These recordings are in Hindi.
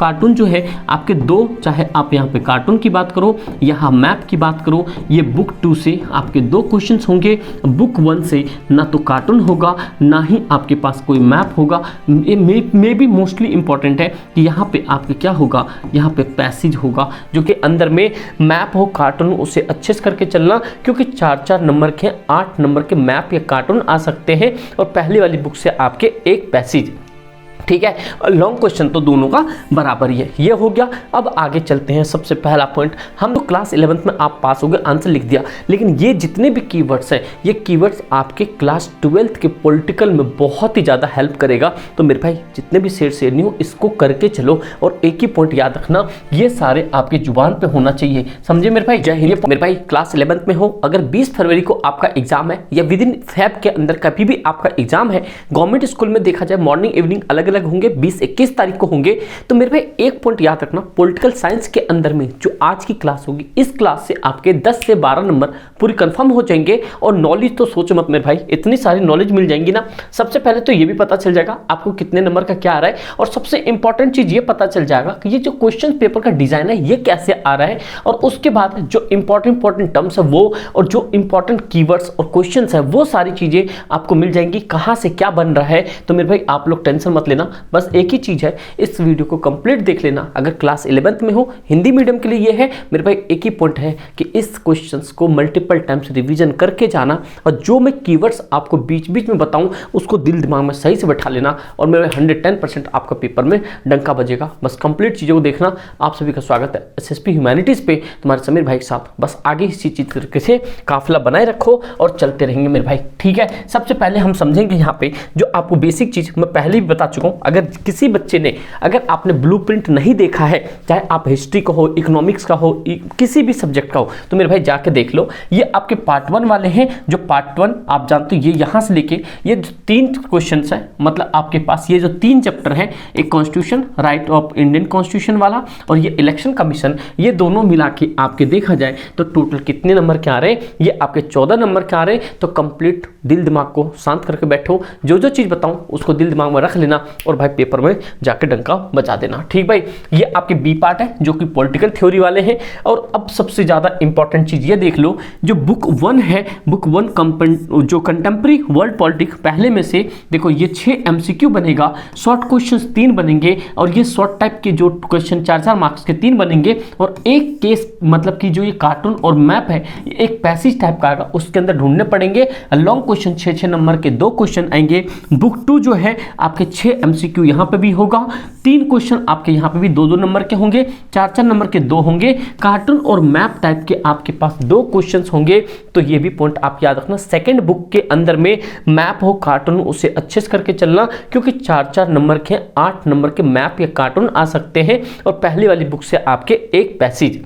कार्टून जो है आपके दो, चाहे आप यहाँ पे कार्टून की बात करो, यहाँ मैप की बात करो, ये बुक 2 से आपके 2 क्वेश्चंस होंगे। बुक 1 से ना तो कार्टून होगा ना ही आपके पास कोई मैप होगा। ये मे भी मोस्टली इंपॉर्टेंट है कि यहाँ पे आपके क्या होगा, यहाँ पे पैसेज होगा जो कि अंदर में मैप हो, कार्टून, उसे अच्छे से करके चलना, क्योंकि 4-4 नंबर के 8 नंबर के मैप या कार्टून आ सकते हैं और पहली वाली बुक से आपके एक पैसेज। ठीक है, लॉन्ग क्वेश्चन तो दोनों का बराबर ही है। ये हो गया। अब आगे चलते हैं। सबसे पहला पॉइंट, हम तो क्लास 11th में आप पास हो गए, आंसर लिख दिया, लेकिन ये जितने भी कीवर्ड्स हैं, ये कीवर्ड्स आपके क्लास 12th के पॉलिटिकल में बहुत ही ज़्यादा हेल्प करेगा। तो मेरे भाई जितने भी शेर नहीं हो, इसको करके चलो और एक ही पॉइंट याद रखना, ये सारे आपके जुबान पे होना चाहिए। समझे मेरे भाई? जय हिंद। मेरे भाई क्लास 11th में हो, अगर 20 फरवरी को आपका एग्जाम है या विद इन फेब के अंदर कभी भी आपका एग्जाम है, गवर्नमेंट स्कूल में देखा जाए मॉर्निंग इवनिंग अलग अलग होंगे, 20-21 तारीख को होंगे, तो मेरे भाई एक पॉइंट याद रखना, पॉलिटिकल साइंस के अंदर में जो आज की क्लास होगी, इस क्लास से आपके 10 से 12 नंबर पूरी कंफर्म हो जाएंगे। और नॉलेज तो सोचो मत मेरे भाई, इतनी सारी नॉलेज मिल जाएंगी ना। सबसे पहले तो ये भी पता चल जाएगा आपको कितने नंबर का क्या आ रहा है, और सबसे इंपॉर्टेंट चीज ये पता चल जाएगा कि ये जो क्वेश्चन पेपर का डिजाइन है ये कैसे आ रहा है। और उसके बाद जो इंपॉर्टेंट टर्म्स है वो, और जो इंपॉर्टेंट कीवर्ड्स और क्वेश्चन है वो सारी चीजें आपको मिल जाएंगी, कहां से क्या बन रहा है। तो मेरे भाई आप लोग टेंशन मत लेना, बस एक ही चीज है, इस वीडियो को कंप्लीट देख लेना। अगर क्लास 11th में हो, हिंदी मीडियम के लिए ये है मेरे भाई, एक ही पॉइंट है कि इस क्वेश्चंस को मल्टीपल टाइम्स रिवीजन करके जाना, और जो मैं कीवर्ड्स आपको बीच बीच में बताऊं उसको दिल दिमाग में सही से बैठा लेना, और मेरे 110% आपका पेपर में डंका बजेगा। बस कंप्लीट चीजों को देखना। आप सभी का स्वागत है एसएसपी ह्यूमैनिटीज पे, तुम्हारे समीर भाई के साथ। बस आगे इसी चीज तरीके से काफिला बनाए रखो और चलते रहेंगे मेरे भाई। ठीक है, सबसे पहले हम समझेंगे यहाँ पे जो आपको बेसिक चीज मैं पहले भी बता चुका हूं। अगर किसी बच्चे ने, अगर आपने ब्लूप्रिंट नहीं देखा है, चाहे आप हिस्ट्री का हो, इकोनॉमिक्स का हो, किसी भी सब्जेक्ट का हो, तो मेरे भाई जाके देख लो। ये आपके पार्ट 1 वाले हैं। जो पार्ट 1 आप जानते हो, ये यहां से लेके ये 3 क्वेश्चंस है, मतलब आपके पास ये जो 3 चैप्टर है, एक constitution, right of Indian constitution वाला, और ये इलेक्शन कमीशन, ये दोनों मिला के आपके देखा जाए तो टोटल कितने नंबर के आ रहे हैं, ये आपके 14 नंबर के आ रहे हैं। तो कंप्लीट दिल दिमाग को शांत करके बैठो, जो जो चीज बताऊं उसको दिल दिमाग में रख लेना, और भाई पेपर में जाके डंका बजा देना। ठीक भाई, ये आपके बी पार्ट है जो कि पॉलिटिकल थ्योरी वाले हैं। और अब सबसे ज्यादा इंपॉर्टेंट चीज ये देख लो, जो बुक 1 है, बुक 1 जो कंटेम्प्रेरी वर्ल्ड पॉलिटिक्स, पहले में से देखो ये 6 एमसीक्यू बनेगा, शॉर्ट क्वेश्चंस 3 बनेंगे, और ये शॉर्ट टाइप के जो क्वेश्चन 4-4 मार्क्स के 3 बनेंगे, और एक केस मतलब कि जो ये कार्टून और मैप है, एक पैसेज टाइप का आएगा, उसके अंदर ढूंढने पड़ेंगे। लॉन्ग क्वेश्चन 6-6 नंबर के 2 क्वेश्चन आएंगे। बुक 2 जो है आपके 6 एमसीक्यू यहां पे भी होगा, 3 क्वेश्चन आपके यहाँ पे भी 2-2 नंबर के होंगे, 4-4 नंबर के 2 होंगे, कार्टून और मैप टाइप के आपके पास 2 क्वेश्चंस होंगे। तो ये भी पॉइंट आप याद रखना, सेकंड बुक के अंदर में मैप हो, कार्टून, उसे अच्छे से करके चलना, क्योंकि 4-4 नंबर के 8 नंबर के मैप या कार्टून आ सकते हैं, और पहली वाली बुक से आपके एक पैसेज।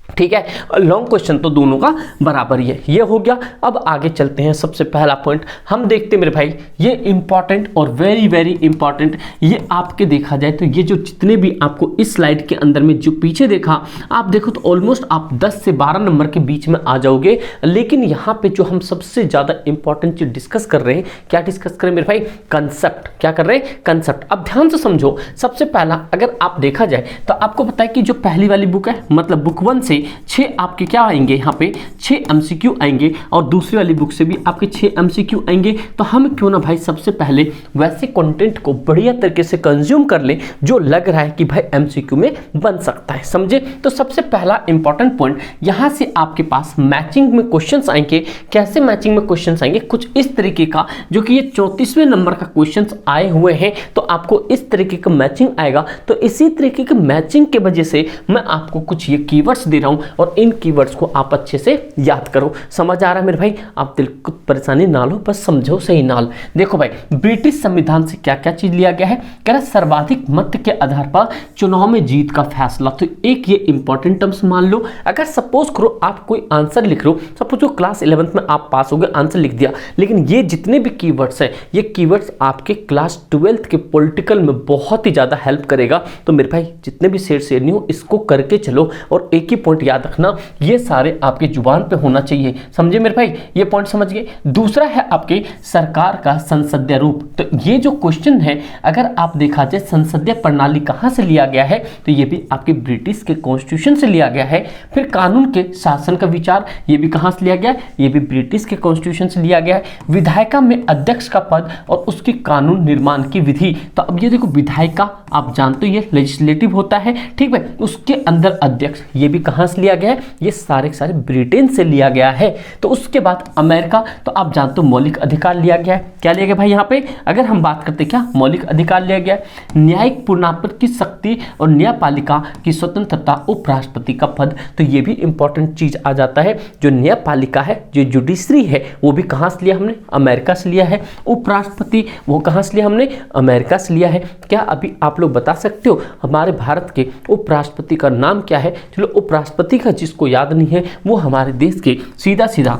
ठीक है, लॉन्ग क्वेश्चन तो दोनों का बराबर ही है। ये हो गया। अब आगे चलते हैं। सबसे पहला पॉइंट हम देखते हैं मेरे भाई, ये इंपॉर्टेंट और वेरी वेरी इंपॉर्टेंट, ये आपके देखा जाए तो ये जो जितने भी आपको इस स्लाइड के अंदर में जो पीछे देखा, आप देखो तो ऑलमोस्ट आप 10 से 12 नंबर के बीच में आ जाओगे। लेकिन यहाँ पे जो हम सबसे ज्यादा इंपॉर्टेंट चीज डिस्कस कर रहे हैं, क्या डिस्कस करें मेरे भाई? कंसेप्ट। क्या कर रहे हैं? कंसेप्ट। अब ध्यान से समझो। सबसे पहला अगर आप देखा जाए तो आपको पता है कि जो पहली वाली बुक है, मतलब बुक 1 से 6 आपके क्या आएंगे, यहाँ पे 6 एमसीक्यू आएंगे, और दूसरी वाली बुक से भी आपके 6 एमसीक्यू आएंगे। तो हम क्यों ना भाई सबसे पहले वैसे कंटेंट को बढ़िया तरीके से कंज्यूम कर ले जो लग रहा है कि भाई एमसीक्यू में बन सकता है। समझे? तो सबसे पहला इंपॉर्टेंट पॉइंट, यहां से आपके पास मैचिंग में क्वेश्चंस आएंगे। कैसे मैचिंग में क्वेश्चंस आएंगे? कुछ इस तरीके का, जो कि ये 34वें नंबर का क्वेश्चंस आए हुए हैं, तो आपको इस तरीके का मैचिंग आएगा। तो इसी तरीके के मैचिंग के वजह से मैं आपको कुछ ये कीवर्ड्स दे रहा हूं, और इन कीवर्ड्स को आप अच्छे से याद करो। समझ आ रहा है मेरे भाई? आप दिल को परेशानी ना लो, बस समझो सही नाल। देखो भाई, ब्रिटिश संविधान से क्या क्या चीज लिया गया है? कह रहा सर्वाधिक मत के आधार पर चुनाव में जीत का फैसला। तो एक ये इंपॉर्टेंट टर्म्स मान लो। अगर सपोज करो आप कोई आंसर लिख रहे हो, सपोज 11th में आप पास हो गए, आंसर लिख दिया, लेकिन ये जितने भी कीवर्ड्स हैं, ये कीवर्ड्स आपके क्लास 12th के पॉलिटिकल में बहुत ही ज्यादा हेल्प करेगा। तो मेरे भाई जितने भी शेर नहीं हो, इसको करके चलो, और एक ही पॉइंट पॉइंट याद रखना, ये सारे आपके जुबान पे होना चाहिए, समझे मेरे भाई, ये पॉइंट समझ गए। दूसरा है आपके सरकार का संसदीय रूप। तो ये जो क्वेश्चन है, अगर आप देखा जाए संसदीय प्रणाली कहाँ से लिया गया है, तो ये भी आपके ब्रिटिश के कॉन्स्टिट्यूशन से लिया गया है। फिर कानून के शासन का विचार, ये भी कहाँ से लिया गया है, ये भी ब्रिटिश के कॉन्स्टिट्यूशन से लिया गया है। विधायिका में अध्यक्ष का पद और उसकी कानून निर्माण की विधि, तो अब ये देखो विधायिका आप जानते हो ये लेजिस्लेटिव होता है, ठीक है, उसके अंदर अध्यक्ष, ये भी कहाँ से लिया गया है, ये सारे के सारे ब्रिटेन से लिया गया है। तो उसके बाद अमेरिका, तो आप जानते हो मौलिक अधिकार लिया गया है, क्या लिया गया भाई यहाँ पे, अगर हम बात करते क्या मौलिक अधिकार लिया गया है, न्यायिक पूर्णापद की शक्ति और न्यायपालिका की स्वतंत्रता, उपराष्ट्रपति का पद, तो ये भी इंपॉर्टेंट चीज आ जाता है। जो न्यायपालिका है, जो जुडिशरी है, वो भी कहाँ से लिया हमने, अमेरिका से लिया है। उपराष्ट्रपति वो कहाँ से लिया हमने, अमेरिका से लिया है। क्या अभी आप लोग बता सकते हो हमारे भारत के उपराष्ट्रपति का नाम क्या है? चलो उपराष्ट्रपति का जिसको याद नहीं है वो हमारे देश के सीधा सीधा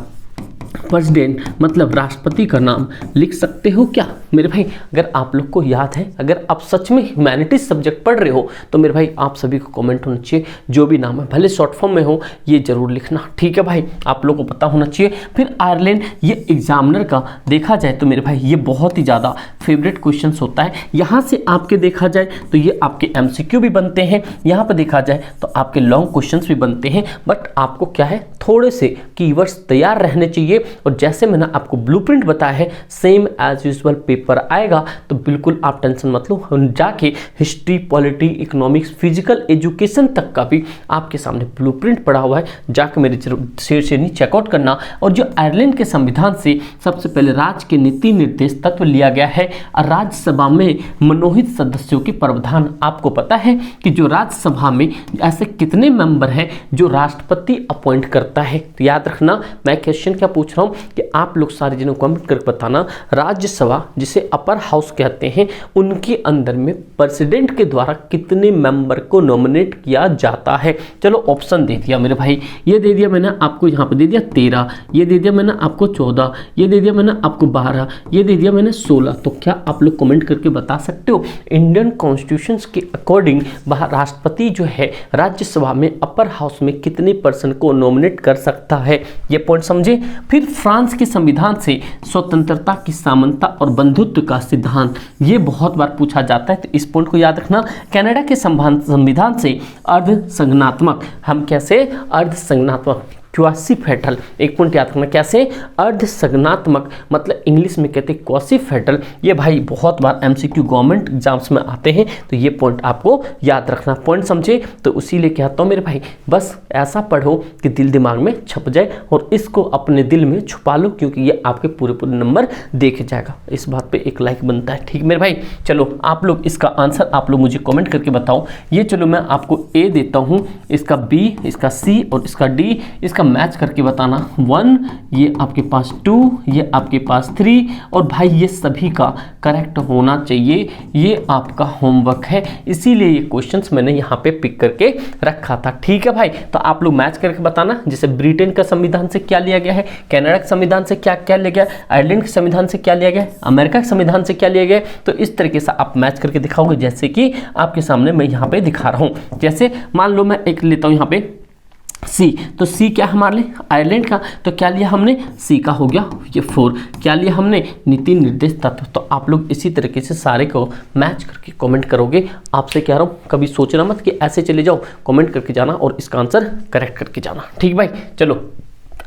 प्रेसिडेंट मतलब राष्ट्रपति का नाम लिख सकते हो क्या मेरे भाई? अगर आप लोग को याद है, अगर आप सच में ह्यूमैनिटीज सब्जेक्ट पढ़ रहे हो तो मेरे भाई आप सभी को कमेंट होना चाहिए, जो भी नाम है भले शॉर्ट फॉर्म में हो, ये जरूर लिखना, ठीक है भाई, आप लोग को पता होना चाहिए। फिर आयरलैंड, ये एग्जामिनर का देखा जाए तो मेरे भाई ये बहुत ही ज़्यादा फेवरेट क्वेश्चन होता है। यहाँ से आपके देखा जाए तो ये आपके MCQ भी बनते हैं, यहाँ पर देखा जाए तो आपके लॉन्ग क्वेश्चन भी बनते हैं, बट आपको क्या है थोड़े से कीवर्ड्स तैयार रहने चाहिए। और जैसे मैंने आपको ब्लूप्रिंट बताया है, सेम एज यूजुअल पेपर आएगा, तो बिल्कुल आप टेंशन मत लो, जाके history, polity, economics, physical education तक का भी आपके सामने ब्लूप्रिंट पड़ा हुआ है, जाके मेरे शेयर से नहीं चेकआउट करना। और जो आयरलैंड के संविधान से सबसे पहले राज्य के नीति निर्देश तत्व लिया गया है, और राज्यसभा में मनोनीत सदस्यों के प्रावधान, आपको पता है कि जो राज्यसभा में ऐसे कितने मेंबर हैं जो राष्ट्रपति अपॉइंट करता है। तो याद रखना, मैं क्वेश्चन क्या पूछ रहा हूं कि आप लोग सारे जनों कमेंट करके बताना, राज्यसभा जिसे अपर हाउस कहते हैं, उनके अंदर में प्रेसिडेंट के द्वारा कितने मेंबर को नॉमिनेट किया जाता है। चलो ऑप्शन दे दिया मेरे भाई, ये दे दिया मैंने आपको, यहाँ पे दे दिया 13, ये दे दिया मैंने आपको 14, ये दे दिया मैंने आपको 12, ये दे दिया मैंने 16। तो क्या आप लोग कमेंट करके बता सकते हो इंडियन कॉन्स्टिट्यूशन के अकॉर्डिंग राष्ट्रपति जो है राज्यसभा में अपर हाउस में कितने पर्सन को नॉमिनेट कर सकता है, ये पॉइंट समझे। फिर फ्रांस के संविधान से स्वतंत्रता की समानता और बंधुत्व का सिद्धांत, ये बहुत बार पूछा जाता है, तो इस पॉइंट को याद रखना। कनाडा के संविधान से अर्ध संज्ञानात्मक, हम कैसे अर्ध संज्ञानात्मक क्वासी फेटल, एक पॉइंट याद रखना, कैसे अर्ध संज्ञानात्मक मतलब इंग्लिश में कहते हैं क्वासी फेटल, ये भाई बहुत बार MCQ गवर्नमेंट एग्जाम्स में आते हैं, तो ये पॉइंट आपको याद रखना, पॉइंट समझे। तो उसीलिए कहता हूँ मेरे भाई, बस ऐसा पढ़ो कि दिल दिमाग में छप जाए और इसको अपने दिल में छुपा लो, क्योंकि ये आपके पूरे पूरे नंबर देखे जाएगा। इस बात पे एक लाइक बनता है, ठीक मेरे भाई। चलो आप लोग इसका आंसर आप लोग मुझे कमेंट करके बताओ। ये चलो मैं आपको A देता हूँ, इसका B, इसका C और इसका D, इसका मैच करके बताना। 1, ये आपके पास 2, ये आपके पास 3, और भाई ये सभी का करेक्ट होना चाहिए। ये आपका होमवर्क है, इसीलिए ये क्वेश्चंस मैंने यहाँ पे पिक करके रखा था, ठीक है भाई। तो आप लोग मैच करके बताना, जैसे ब्रिटेन का संविधान से क्या लिया गया है, कनाडा के संविधान से क्या क्या लिया गया, आयरलैंड के संविधान से क्या लिया गया, अमेरिका के संविधान से क्या लिया गया। तो इस तरीके से आप मैच करके दिखाओगे, जैसे कि आपके सामने मैं यहाँ पे दिखा रहा हूँ। जैसे मान लो मैं एक लेता हूँ यहाँ पे C, तो C क्या हमारे लिए आयरलैंड का, तो क्या लिया हमने, C का हो गया ये 4, क्या लिया हमने नीति निर्देश तत्व। तो आप लोग इसी तरीके से सारे को मैच करके कमेंट करोगे। आपसे कह रहा हूँ कभी सोचना मत कि ऐसे चले जाओ, कमेंट करके जाना और इसका आंसर करेक्ट करके जाना, ठीक भाई। चलो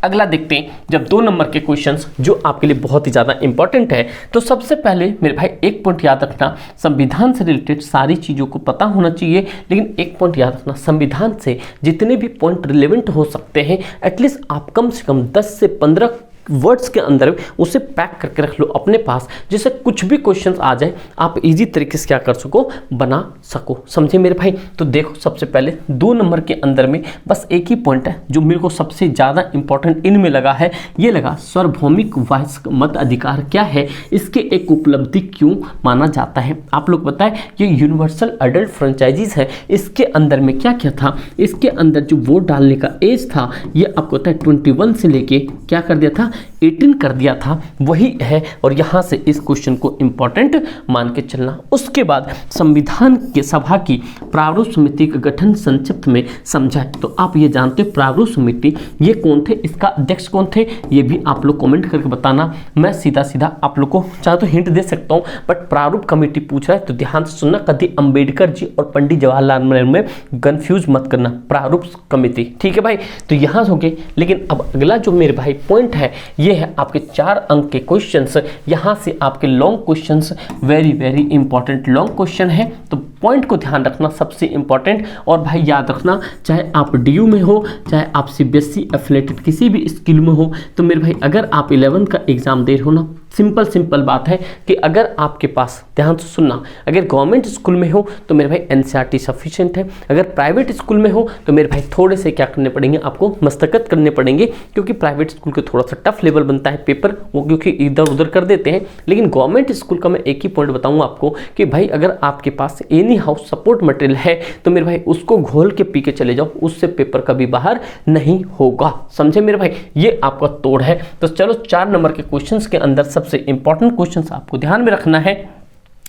अगला देखते हैं, जब 2 नंबर के क्वेश्चंस जो आपके लिए बहुत ही ज़्यादा इंपॉर्टेंट है। तो सबसे पहले मेरे भाई एक पॉइंट याद रखना, संविधान से रिलेटेड सारी चीज़ों को पता होना चाहिए, लेकिन एक पॉइंट याद रखना, संविधान से जितने भी पॉइंट रिलेवेंट हो सकते हैं, एटलीस्ट आप कम से कम 10 से 15 वर्ड्स के अंदर उसे पैक करके रख लो अपने पास, जिससे कुछ भी क्वेश्चंस आ जाए आप इजी तरीके से क्या कर सको, बना सको, समझे मेरे भाई। तो देखो सबसे पहले 2 नंबर के अंदर में बस एक ही पॉइंट है जो मेरे को सबसे ज़्यादा इंपॉर्टेंट इनमें लगा है, ये लगा सार्वभौमिक वयस्क मत अधिकार क्या है, इसके एक उपलब्धि क्यों माना जाता है। आप लोग बताएं, ये यूनिवर्सल अडल्ट फ्रेंचाइजीज है, इसके अंदर में क्या क्या था, इसके अंदर जो वोट डालने का एज था ये आपको पता है 21 से लेके क्या कर दिया था 18 कर दिया था वही है, और यहाँ से इस क्वेश्चन को इंपॉर्टेंट मान के चलना। उसके बाद संविधान के सभा की प्रारूप समिति का गठन संक्षिप्त में समझाए। तो आप ये जानते हो प्रारूप समिति ये कौन थे, इसका अध्यक्ष कौन थे, ये भी आप लोग कमेंट करके बताना। मैं सीधा सीधा आप लोग को चाहे तो हिंट दे सकता हूँ, बट प्रारूप कमेटी पूछ रहा है तो ध्यान से सुनना, कभी अंबेडकर जी और पंडित जवाहरलाल नेहरू में कंफ्यूज मत करना। प्रारूप कमेटी, ठीक है भाई। तो यहाँ हो गए, लेकिन अब अगला जो मेरे भाई पॉइंट है ये है आपके 4 अंक के क्वेश्चंस। यहाँ से आपके long questions, very very important long question है, तो पॉइंट को ध्यान रखना सबसे इंपॉर्टेंट। और भाई याद रखना, चाहे आप DU में हो, चाहे आप CBSE एफिलेटेड किसी भी स्कूल में हो, तो मेरे भाई अगर आप 11th का एग्जाम दे रहे हो ना, सिंपल बात है कि अगर आपके पास, ध्यान से सुनना, अगर गवर्नमेंट स्कूल में हो तो मेरे भाई NCERT सफिशिएंट है। अगर प्राइवेट स्कूल में हो तो मेरे भाई थोड़े से क्या करने पड़ेंगे, आपको मस्तकत करने पड़ेंगे, क्योंकि प्राइवेट स्कूल के थोड़ा सा टफ लेवल बनता है पेपर, वो क्योंकि इधर उधर कर देते हैं। लेकिन गवर्नमेंट स्कूल का मैं एक ही पॉइंट बताऊंगा आपको कि भाई अगर आपके पास एनी हाउस सपोर्ट मटेरियल है तो मेरे भाई उसको घोल के पी के चले जाओ, उससे पेपर कभी बाहर नहीं होगा, समझे मेरे भाई। ये आपका तोड़ है। तो चलो 4 नंबर के क्वेश्चंस के अंदर सबसे इंपॉर्टेंट क्वेश्चंस आपको ध्यान में रखना है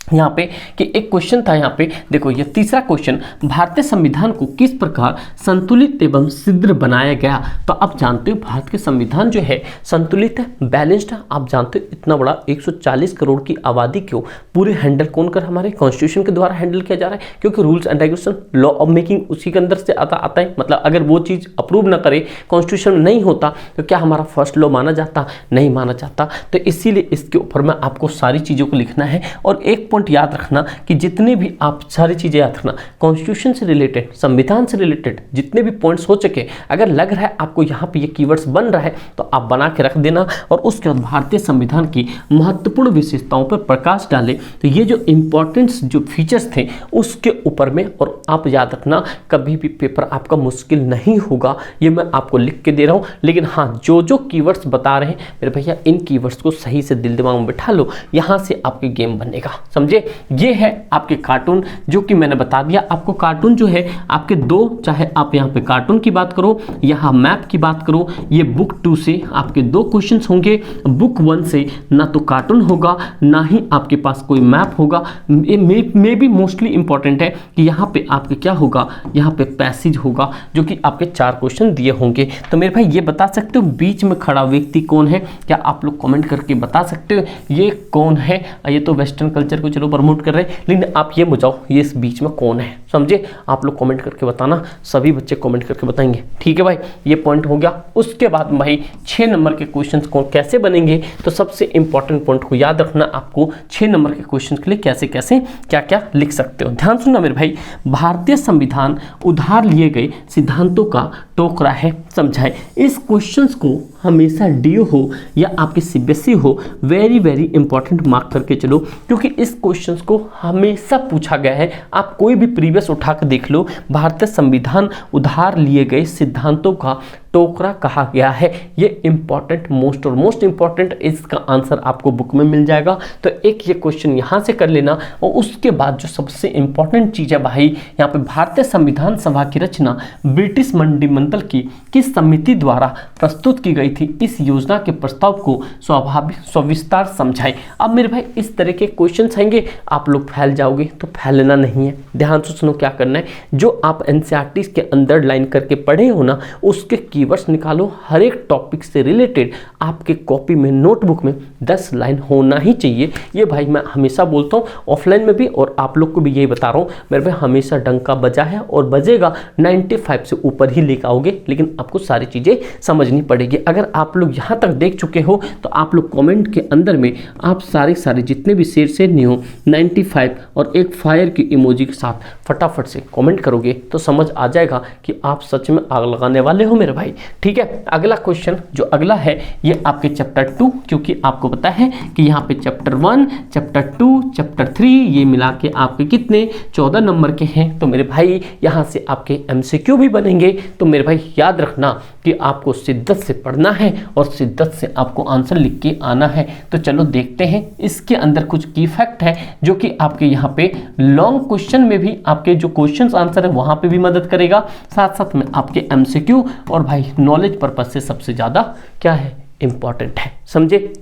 यहाँ पे कि एक क्वेश्चन था, यहाँ पे देखो ये तीसरा क्वेश्चन, भारतीय संविधान को किस प्रकार संतुलित एवं सिद्ध बनाया गया। तो आप जानते हो भारत के संविधान जो है संतुलित है, बैलेंस्ड है। आप जानते हो इतना बड़ा 140 करोड़ की आबादी को पूरे हैंडल कौन कर, हमारे कॉन्स्टिट्यूशन के द्वारा हैंडल किया जा रहा है, क्योंकि rules and regulation, law of making उसी के अंदर से आता है। मतलब अगर वो चीज़ अप्रूव ना करे, कॉन्स्टिट्यूशन नहीं होता, तो क्या हमारा फर्स्ट लॉ माना जाता, नहीं माना जाता। तो इसीलिए इसके ऊपर में आपको सारी चीज़ों को लिखना है। और एक पॉइंट याद रखना कि जितने भी आप सारी चीजें याद रखना, कॉन्स्टिट्यूशन से रिलेटेड, संविधान से रिलेटेड जितने भी पॉइंट्स हो सके, अगर लग रहा है आपको यहाँ पे ये कीवर्ड्स बन रहा है तो आप बना के रख देना। और उसके बाद भारतीय संविधान की महत्वपूर्ण विशेषताओं पर प्रकाश डाले। तो ये जो इंपॉर्टेंट्स जो फीचर्स थे उसके ऊपर में, और आप याद रखना कभी भी पेपर आपका मुश्किल नहीं होगा, ये मैं आपको लिख के दे रहा हूँ। लेकिन हाँ, जो जो कीवर्ड्स बता रहे हैं मेरे भैया, इन कीवर्ड्स को सही से दिल दिमाग में बैठा लो, यहाँ से आपके गेम बनेगा, समझे। ये है आपके कार्टून, जो कि मैंने बता दिया आपको। कार्टून जो है आपके 2, चाहे आप यहाँ पे कार्टून की बात करो, यहाँ मैप की बात करो, ये बुक 2 से आपके 2 क्वेश्चंस होंगे। बुक 1 से ना तो कार्टून होगा, ना ही आपके पास कोई मैप होगा। मे भी मोस्टली इंपॉर्टेंट है कि यहाँ पे आपके क्या होगा, यहाँ पे पैसेज होगा, जो कि आपके 4 क्वेश्चन दिए होंगे। तो मेरे भाई ये बता सकते हो बीच में खड़ा व्यक्ति कौन है, क्या आप लोग कमेंट करके बता सकते हो ये कौन है। ये तो वेस्टर्न कल्चर को चलो प्रमोट कर रहे हैं, लेकिन आप ये बुझाओ ये इस बीच में कौन है, समझे। आप लोग कमेंट करके बताना, सभी बच्चे कमेंट करके बताएंगे, ठीक है भाई। ये पॉइंट हो गया। उसके बाद भाई 6 नंबर के क्वेश्चंस कौन कैसे बनेंगे, तो सबसे इंपॉर्टेंट पॉइंट को याद रखना, आपको 6 नंबर के क्वेश्चन के लिए कैसे कैसे क्या क्या लिख सकते हो। ध्यान सुनना मेरे भाई, भारतीय संविधान उधार लिए गए सिद्धांतों का टोकरा है, समझाए। इस क्वेश्चंस को हमेशा DU हो या आपके CBSE हो, वेरी वेरी इंपॉर्टेंट मार्क करके चलो, क्योंकि इस क्वेश्चंस को हमेशा पूछा गया है। आप कोई भी प्रीवियस उठा के देख लो, भारतीय संविधान उधार लिए गए सिद्धांतों का टोकरा कहा गया है। ये इंपॉर्टेंट, मोस्ट और मोस्ट इंपॉर्टेंट, इसका आंसर आपको बुक में मिल जाएगा। तो एक ये क्वेश्चन यहाँ से कर लेना। और उसके बाद जो सबसे इंपॉर्टेंट चीज़ है भाई, यहाँ पे भारतीय संविधान सभा की रचना ब्रिटिश मंत्रिमंडल की किस समिति द्वारा प्रस्तुत की गई थी, इस योजना के प्रस्ताव को स्वाभाविक सविस्तार समझाए। अब मेरे भाई इस तरह के क्वेश्चन आएंगे, आप लोग फैल जाओगे, तो फैलना नहीं है। ध्यान से सुनो क्या करना है, जो आप NCERT के अंदर लाइन करके पढ़े हो ना, उसके कीवर्ड्स निकालो। हर एक टॉपिक से रिलेटेड आपके कॉपी में, नोटबुक में 10 लाइन होना ही चाहिए। ये भाई मैं हमेशा बोलता हूँ, ऑफलाइन में भी और आप लोग को भी यही बता रहा हूँ। मेरे भाई हमेशा डंका बजा है और बजेगा, 95 से ऊपर ही लेकर आओगे, लेकिन आपको सारी चीज़ें समझनी पड़ेगी। अगर आप लोग यहाँ तक देख चुके हो तो आप लोग कमेंट के अंदर में आप सारे जितने भी शेर नहीं हो 95 और एक फायर की इमोजी के साथ फटाफट से कमेंट करोगे तो समझ आ जाएगा कि आप सच में आग लगाने वाले हो मेरे भाई, ठीक है। अगला क्वेश्चन जो अगला है ये आपके चैप्टर 2, क्योंकि आपको पता है कि यहाँ पे चैप्टर 1, चैप्टर 2, चैप्टर 3 ये मिला के आपके कितने 14 नंबर के हैं। तो मेरे भाई यहाँ से आपके MCQ भी बनेंगे। तो मेरे भाई याद रखना कि आपको शिद्दत से पढ़ना है और शिद्दत से आपको आंसर लिख के आना है। तो चलो देखते हैं, इसके अंदर कुछ की फैक्ट है जो कि आपके यहाँ पे लॉन्ग क्वेश्चन में भी आपके जो क्वेश्चंस आंसर है वहां पे भी मदद करेगा, साथ साथ में आपके MCQ और भाई नॉलेज पर्पज से सबसे ज्यादा क्या है इंपॉर्टेंट है, समझे।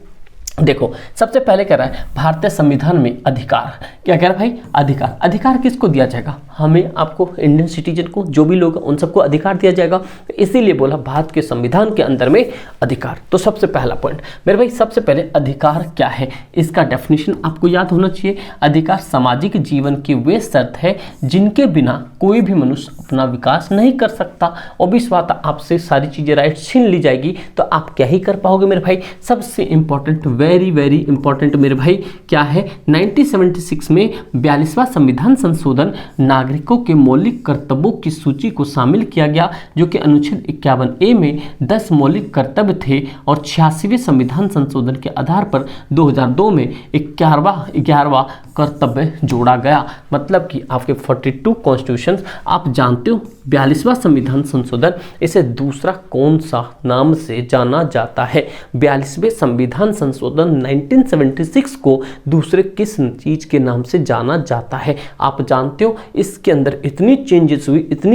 देखो सबसे पहले कह रहा है भारतीय संविधान में अधिकार, क्या कह रहा है भाई, अधिकार। अधिकार किसको दिया जाएगा, हमें, आपको, इंडियन सिटीजन को, जो भी लोग उन सबको अधिकार दिया जाएगा। तो इसीलिए बोला भारत के संविधान के अंदर में अधिकार। तो सबसे पहला पॉइंट मेरे भाई, सबसे पहले अधिकार क्या है, इसका डेफिनेशन आपको याद होना चाहिए। अधिकार सामाजिक जीवन की वे शर्त है जिनके बिना कोई भी मनुष्य अपना विकास नहीं कर सकता। ऑब्वियस बात, आपसे सारी चीजें राइट छीन ली जाएगी तो आप क्या ही कर पाओगे मेरे भाई। सबसे इंपॉर्टेंट, वेरी वेरी इंपॉर्टेंट मेरे भाई क्या है, 1976 में 42वां संविधान संशोधन नागरिकों के मौलिक कर्तव्यों की सूची को शामिल किया गया, जो कि अनुच्छेद 51A में 10 मौलिक कर्तव्य थे और 86वें संविधान संशोधन के आधार पर 2002 में 11वां कर्तव्य जोड़ा गया। मतलब कि आपके 42 कॉन्स्टिट्यूशन, आप जानते हो 42वां संविधान संशोधन, इसे दूसरा कौन सा नाम से जाना जाता है, 42वें संविधान संशोधन 1976 को दूसरे किस चीज के नाम से जाना जाता है, आप जानते हो। इसके अंदर इतनी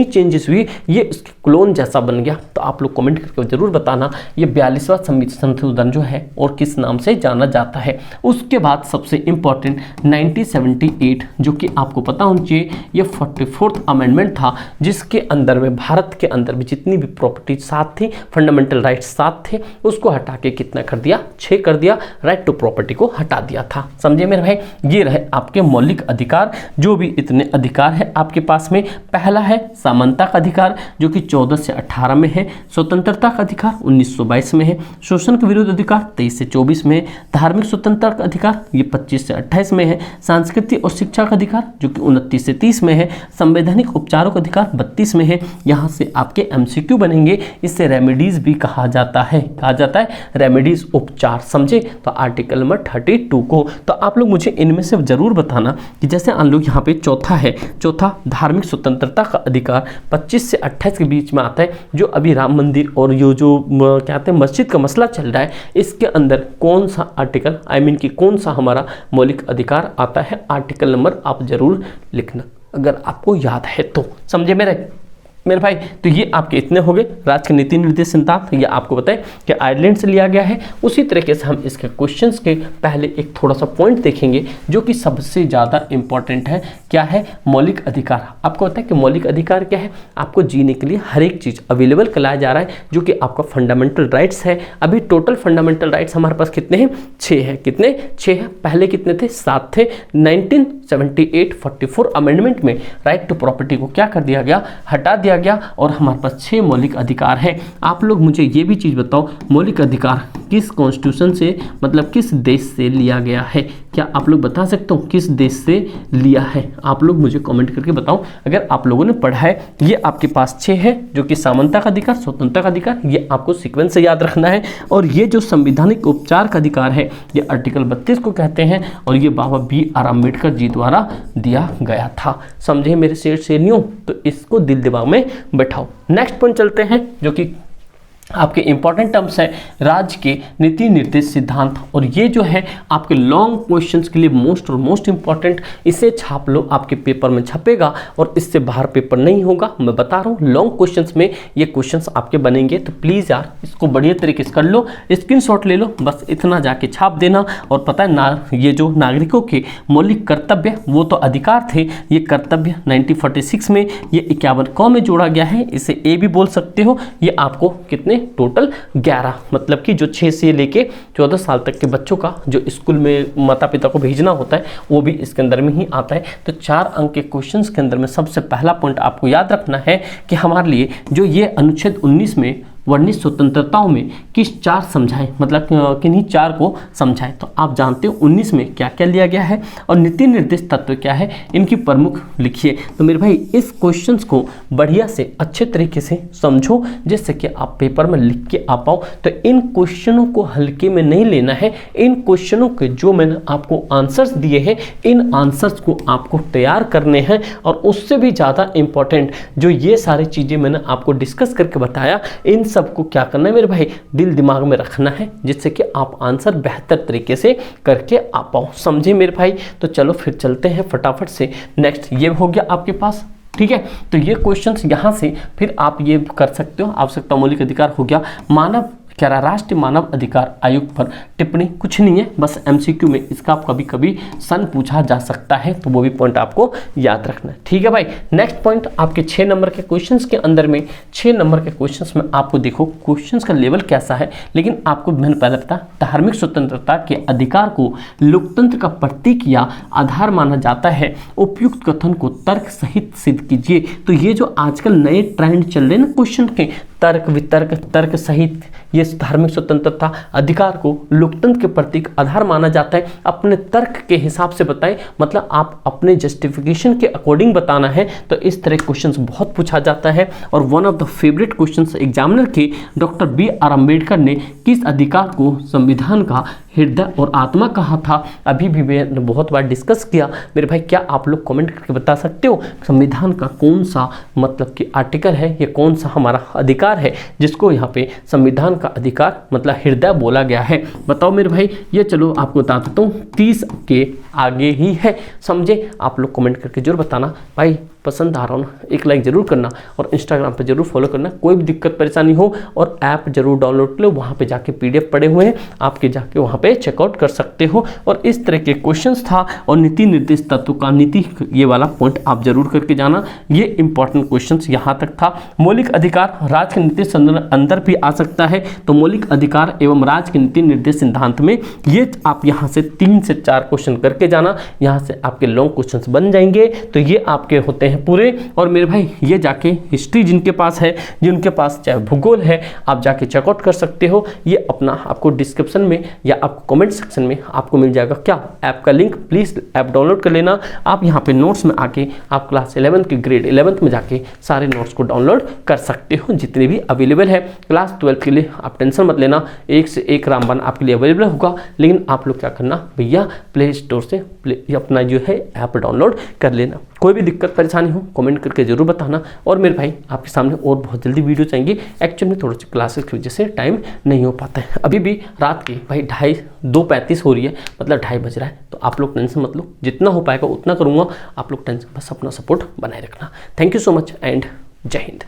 चेंजेस हुई, ये इसके क्लोन जैसा बन गया। तो आप लोग कमेंट करके जरूर बताना ये 42वां संशोधन जो है और किस नाम से जाना जाता है। उसके बाद सबसे इंपॉर्टेंट 1978, जो कि आपको पता होना चाहिए, ये 44th अमेंडमेंट था, जिसके अंदर में भारत के अंदर भी जितनी भी प्रॉपर्टी साथ थी, फंडामेंटल राइट्स साथ थे, उसको हटा के कितना कर दिया, 6 कर दिया, राइट टू प्रॉपर्टी को हटा दिया था। समझे मेरे भाई, ये रहे आपके मौलिक अधिकार। जो भी इतने अधिकार है आपके पास में, पहला है समानता का अधिकार, जो कि 14 से 18 में है। स्वतंत्रता का अधिकार 1922 में है। शोषण के विरुद्ध अधिकार 23 से 24 में है। धार्मिक स्वतंत्रता का अधिकार ये 25 से 28 में है। सांस्कृतिक और शिक्षा का अधिकार जो कि 29 से 30 में है। संवैधानिक उपचारों का अधिकार 32 में है। यहाँ से आपके MCQ बनेंगे, इससे रेमेडीज भी कहा जाता है, रेमेडीज उपचार, समझे। तो आर्टिकल नंबर 32 को, तो आप लोग मुझे इनमें से जरूर बताना कि जैसे हम लोग यहाँ पे चौथा धार्मिक स्वतंत्रता का अधिकार 25 से 28 के बीच में आता है। जो अभी राम मंदिर और ये जो क्या कहते हैं मस्जिद का मसला चल रहा है, इसके अंदर कौन सा आर्टिकल, कि कौन सा हमारा मौलिक अधिकार आता है, आर्टिकल नंबर आप जरूर लिखना अगर आपको याद है तो, समझे मेरे भाई। तो ये आपके इतने हो गए राज्य के नीति निर्देश सिद्धांत, ये आपको बताएं कि आयरलैंड से लिया गया है। उसी तरीके से हम इसके क्वेश्चंस के पहले एक थोड़ा सा पॉइंट देखेंगे जो कि सबसे ज़्यादा इंपॉर्टेंट है। क्या है, मौलिक अधिकार। आपको पता है कि मौलिक अधिकार क्या है, आपको जीने के लिए हर एक चीज़ अवेलेबल कराया जा रहा है, जो कि आपका फंडामेंटल राइट्स है। अभी टोटल फंडामेंटल राइट्स हमारे पास कितने हैं, 6 है। कितने, 6 है। पहले कितने थे, 7 थे। 1978 44 अमेंडमेंट में राइट टू प्रॉपर्टी को क्या कर दिया गया, हटा दिया गया, और हमारे पास 6 मौलिक अधिकार है। आप लोग मुझे ये भी चीज़ बताओ, मौलिक अधिकार किस कॉन्स्टिट्यूशन से, मतलब किस देश से लिया गया है, क्या आप लोग बता सकते हो किस देश से लिया है? आप लोग मुझे कमेंट करके बताओ अगर आप लोगों ने पढ़ा है। ये आपके पास 6 है, जो कि समानता का अधिकार, स्वतंत्रता का अधिकार, ये आपको सीक्वेंस से याद रखना है। और ये जो संवैधानिक उपचार का अधिकार है, ये आर्टिकल 32 को कहते हैं, और ये बाबा BR अम्बेडकर जी द्वारा दिया गया था। समझे मेरे शेरनियों, तो इसको दिल दिमाग में बैठाओ। नेक्स्ट पॉइंट चलते हैं, जो कि आपके इंपॉर्टेंट टर्म्स है राज्य के नीति निर्देश सिद्धांत। और ये जो है आपके लॉन्ग क्वेश्चंस के लिए मोस्ट इंपॉर्टेंट, इसे छाप लो, आपके पेपर में छपेगा और इससे बाहर पेपर नहीं होगा। मैं बता रहा हूँ लॉन्ग क्वेश्चंस में ये क्वेश्चंस आपके बनेंगे। तो प्लीज़ यार इसको बढ़िया तरीके से कर लो, स्क्रीनशॉट ले लो, बस इतना जाके छाप देना। और पता है ये जो नागरिकों के मौलिक कर्तव्य, वो तो अधिकार थे, ये कर्तव्य 1946 में ये 51 में जोड़ा गया है। इसे ए भी बोल सकते हो। ये आपको कितने, टोटल 11, मतलब कि जो 6 से लेके 14 साल तक के बच्चों का जो स्कूल में माता पिता को भेजना होता है, वो भी इसके अंदर में ही आता है। तो 4 अंक के क्वेश्चंस के अंदर में सबसे पहला पॉइंट आपको याद रखना है कि हमारे लिए जो ये अनुच्छेद 19 में वर्णित स्वतंत्रताओं में किस 4 समझाएं, मतलब किन्हीं 4 को समझाएं। तो आप जानते हो 19 में क्या क्या लिया गया है और नीति निर्देश तत्व क्या है, इनकी प्रमुख लिखिए। तो मेरे भाई इस क्वेश्चंस को बढ़िया से अच्छे तरीके से समझो, जिससे कि आप पेपर में लिख के आ पाओ। तो इन क्वेश्चनों को हल्के में नहीं लेना है। इन क्वेश्चनों के जो मैंने आपको आंसर्स दिए हैं, इन आंसर्स को आपको तैयार करने हैं। और उससे भी ज़्यादा इंपॉर्टेंट जो ये सारी चीज़ें मैंने आपको डिस्कस करके बताया, इन सबको क्या करना है मेरे भाई, दिल दिमाग में रखना है, जिससे कि आप आंसर बेहतर तरीके से करके आ पाओ। समझे मेरे भाई। तो चलो फिर चलते हैं फटाफट से। नेक्स्ट ये हो गया आपके पास, ठीक है। तो ये क्वेश्चंस यहाँ से फिर आप ये कर सकते हो। आवश्यकता मौलिक अधिकार हो गया। मानव कह रहा राष्ट्रीय मानव अधिकार आयोग पर टिप्पणी कुछ नहीं है, बस एमसीक्यू में इसका कभी कभी सन पूछा जा सकता है, तो वो भी पॉइंट आपको याद रखना है। ठीक है भाई, नेक्स्ट पॉइंट आपके 6 नंबर के क्वेश्चंस के अंदर में 6 नंबर के क्वेश्चंस में आपको देखो क्वेश्चंस का लेवल कैसा है, लेकिन आपको मैंने पहले बताया धार्मिक स्वतंत्रता के अधिकार को लोकतंत्र का प्रतीक या आधार माना जाता है, उपयुक्त कथन को तर्क सहित सिद्ध कीजिए। तो ये जो आजकल नए ट्रेंड चल रहे हैं ना क्वेश्चन के, तर्क वितर्क तर्क सहित, ये धार्मिक स्वतंत्रता अधिकार को लोकतंत्र के प्रतीक आधार माना जाता है, अपने तर्क के हिसाब से बताएं, मतलब आप अपने जस्टिफिकेशन के अकॉर्डिंग बताना है। तो इस तरह क्वेश्चंस बहुत पूछा जाता है। और one of the favourite questions examiner के डॉक्टर BR अम्बेडकर ने किस अधिकार को संविधान का हृदय और आत्मा कहा था, अभी भी मैंने बहुत बार डिस्कस किया। मेरे भाई क्या आप लोग कमेंट करके बता सकते हो संविधान का कौन सा मतलब कि आर्टिकल है, ये कौन सा हमारा अधिकार है जिसको यहाँ पे संविधान का अधिकार मतलब हृदय बोला गया है, बताओ मेरे भाई। ये चलो आपको बता देता हूँ 30 के आगे ही है, समझे। आप लोग कमेंट करके जरूर बताना भाई, पसंद आ रहा हो ना, एक लाइक जरूर करना और इंस्टाग्राम पे जरूर फॉलो करना। कोई भी दिक्कत परेशानी हो और ऐप जरूर डाउनलोड कर लो, वहाँ पे जाके PDF पड़े हुए हैं, आपके जाके वहाँ पे चेकआउट कर सकते हो। और इस तरह के क्वेश्चंस था। और नीति निर्देश तत्व का नीति, ये वाला पॉइंट आप जरूर करके जाना, ये इंपॉर्टेंट क्वेश्चंस यहाँ तक था। मौलिक अधिकार राज्य के नीति अंदर भी आ सकता है, तो मौलिक अधिकार एवं राज्य के नीति निर्देश सिद्धांत में ये आप यहाँ से 3 से 4 क्वेश्चन करके जाना, यहाँ से आपके लॉन्ग क्वेश्चंस बन जाएंगे। तो ये आपके होते हैं पूरे। और मेरे भाई ये जाके हिस्ट्री जिनके पास है, जिनके पास चाहे भूगोल है, आप जाके चेकआउट कर सकते हो। ये अपना आपको डिस्क्रिप्शन में या आपको कमेंट सेक्शन में आपको मिल जाएगा क्या, ऐप का लिंक। प्लीज़ ऐप डाउनलोड कर लेना। आप यहाँ पे नोट्स में आके आप क्लास 11 के ग्रेड 11 में जाके सारे नोट्स को डाउनलोड कर सकते हो जितने भी अवेलेबल है। क्लास 12 के लिए आप टेंशन मत लेना, 1 से 1 रामबाण आपके लिए अवेलेबल होगा। लेकिन आप लोग क्या करना भैया, प्ले स्टोर से अपना जो है ऐप डाउनलोड कर लेना। कोई भी दिक्कत परेशानी हो कमेंट करके जरूर बताना। और मेरे भाई आपके सामने और बहुत जल्दी वीडियो चाहिए, एक्चुअली में थोड़ी सी क्लासेस की वजह से टाइम नहीं हो पाता है। अभी भी रात की भाई 2:35 हो रही है, मतलब 2:30 बज रहा है। तो आप लोग टेंशन मत लो, जितना हो पाएगा उतना करूँगा। आप लोग टेंशन बस अपना सपोर्ट बनाए रखना। Thank you so much and जय हिंद।